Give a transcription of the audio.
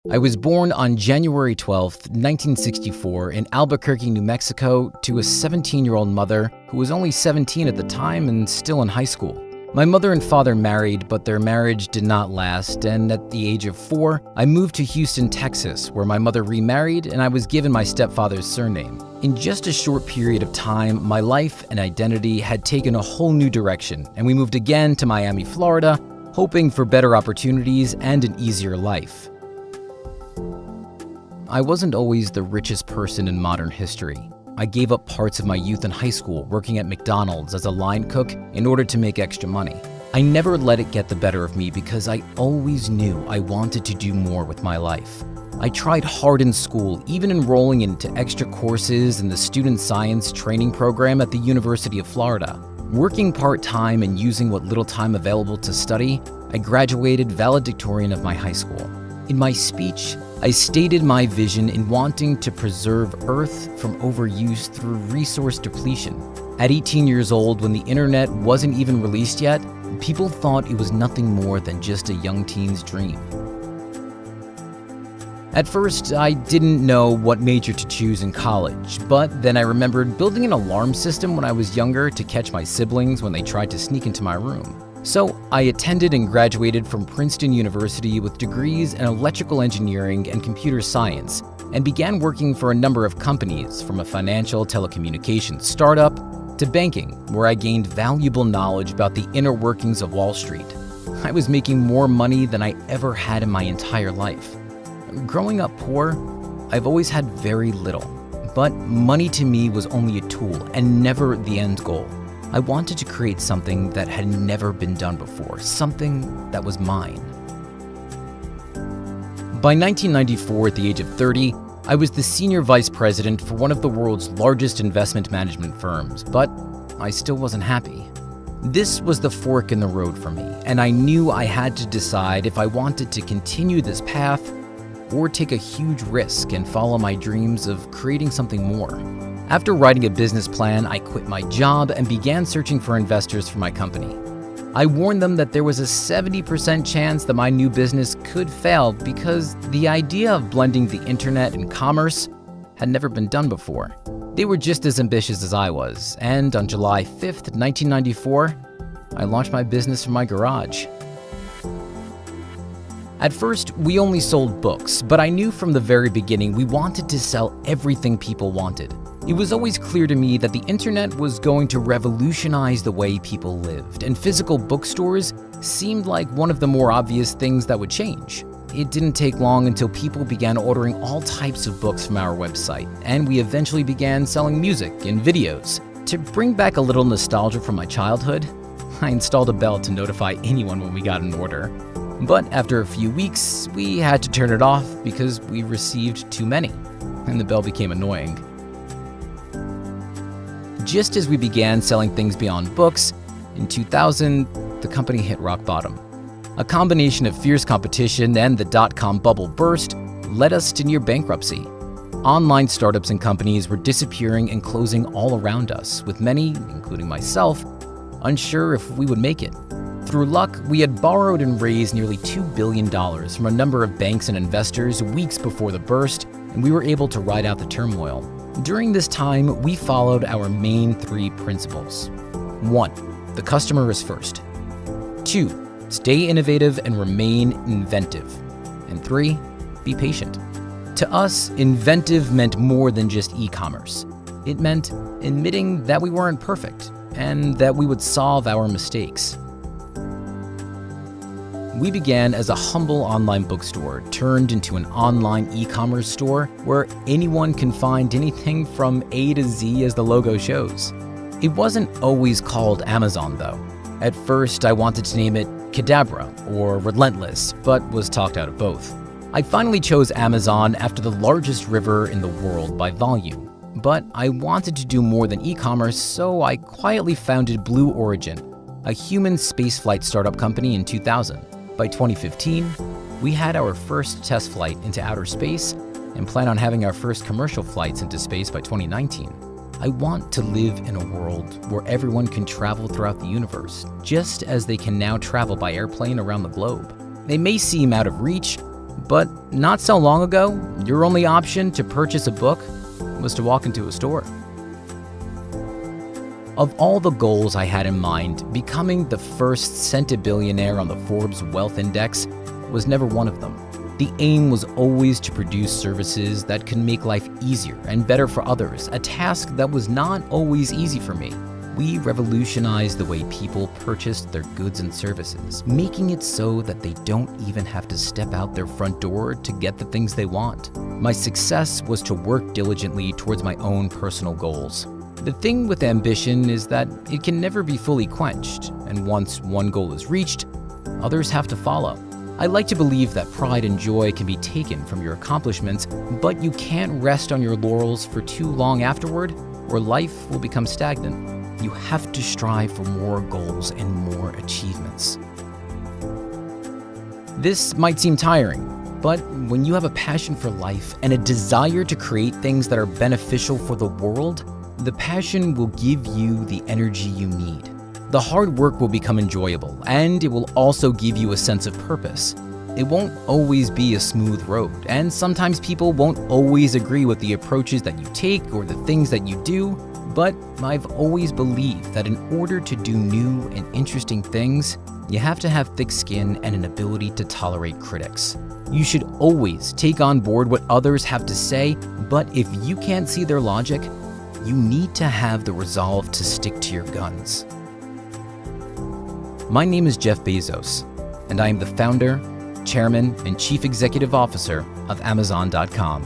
I was born on January 12, 1964, in Albuquerque, New Mexico, to a 17-year-old mother who was only 17 at the time and still in high school. My mother and father married, but their marriage did not last, and at the age of 4, I moved to Houston, Texas, where my mother remarried and I was given my stepfather's surname. In just a short period of time, my life and identity had taken a whole new direction, and we moved again to Miami, Florida, hoping for better opportunities and an easier life. I wasn't always the richest person in modern history. I gave up parts of my youth in high school working at McDonald's as a line cook in order to make extra money. I never let it get the better of me because I always knew I wanted to do more with my life. I tried hard in school, even enrolling into extra courses in the student science training program at the University of Florida. Working part-time and using what little time available to study, I graduated valedictorian of my high school. In my speech, I stated my vision in wanting to preserve Earth from overuse through resource depletion. At 18 years old, when the internet wasn't even released yet, people thought it was nothing more than just a young teen's dream. At first, I didn't know what major to choose in college, but then I remembered building an alarm system when I was younger to catch my siblings when they tried to sneak into my room. So I attended and graduated from Princeton University with degrees in electrical engineering and computer science, and began working for a number of companies, from a financial telecommunications startup to banking, where I gained valuable knowledge about the inner workings of Wall Street. I was making more money than I ever had in my entire life. Growing up poor, I've always had very little, but money to me was only a tool and never the end goal. I wanted to create something that had never been done before, something that was mine. By 1994, at the age of 30, I was the senior vice president for one of the world's largest investment management firms, but I still wasn't happy. This was the fork in the road for me, and I knew I had to decide if I wanted to continue this path or take a huge risk and follow my dreams of creating something more. After writing a business plan, I quit my job and began searching for investors for my company. I warned them that there was a 70% chance that my new business could fail because the idea of blending the internet and commerce had never been done before. They were just as ambitious as I was, and on July 5th, 1994, I launched my business from my garage. At first, we only sold books, but I knew from the very beginning we wanted to sell everything people wanted. It was always clear to me that the internet was going to revolutionize the way people lived, and physical bookstores seemed like one of the more obvious things that would change. It didn't take long until people began ordering all types of books from our website, and we eventually began selling music and videos. To bring back a little nostalgia from my childhood, I installed a bell to notify anyone when we got an order. But after a few weeks, we had to turn it off because we received too many, and the bell became annoying. Just as we began selling things beyond books, in 2000, the company hit rock bottom. A combination of fierce competition and the dot-com bubble burst led us to near bankruptcy. Online startups and companies were disappearing and closing all around us, with many, including myself, unsure if we would make it. Through luck, we had borrowed and raised nearly $2 billion from a number of banks and investors weeks before the burst, and we were able to ride out the turmoil. During this time, we followed our main 3 principles. 1. The customer is first. 2. Stay innovative and remain inventive. And 3. Be patient. To us, inventive meant more than just e-commerce. It meant admitting that we weren't perfect and that we would solve our mistakes. We began as a humble online bookstore turned into an online e-commerce store where anyone can find anything from A to Z as the logo shows. It wasn't always called Amazon though. At first, I wanted to name it Cadabra or Relentless, but was talked out of both. I finally chose Amazon after the largest river in the world by volume. But I wanted to do more than e-commerce, so I quietly founded Blue Origin, a human spaceflight startup company in 2000. By 2015, we had our first test flight into outer space and plan on having our first commercial flights into space by 2019. I want to live in a world where everyone can travel throughout the universe, just as they can now travel by airplane around the globe. It may seem out of reach, But not so long ago, your only option to purchase a book was to walk into a store. Of all the goals I had in mind, becoming the first centibillionaire on the Forbes Wealth Index was never one of them. The aim was always to produce services that could make life easier and better for others, a task that was not always easy for me. We revolutionized the way people purchased their goods and services, making it so that they don't even have to step out their front door to get the things they want. My success was to work diligently towards my own personal goals. The thing with ambition is that it can never be fully quenched, and once one goal is reached, others have to follow. I like to believe that pride and joy can be taken from your accomplishments, but you can't rest on your laurels for too long afterward, or life will become stagnant. You have to strive for more goals and more achievements. This might seem tiring, but when you have a passion for life and a desire to create things that are beneficial for the world, the passion will give you the energy you need. The hard work will become enjoyable, and it will also give you a sense of purpose. It won't always be a smooth road, and sometimes people won't always agree with the approaches that you take or the things that you do, but I've always believed that in order to do new and interesting things, you have to have thick skin and an ability to tolerate critics. You should always take on board what others have to say, but if you can't see their logic, you need to have the resolve to stick to your guns. My name is Jeff Bezos, and I am the founder, chairman, and chief executive officer of Amazon.com.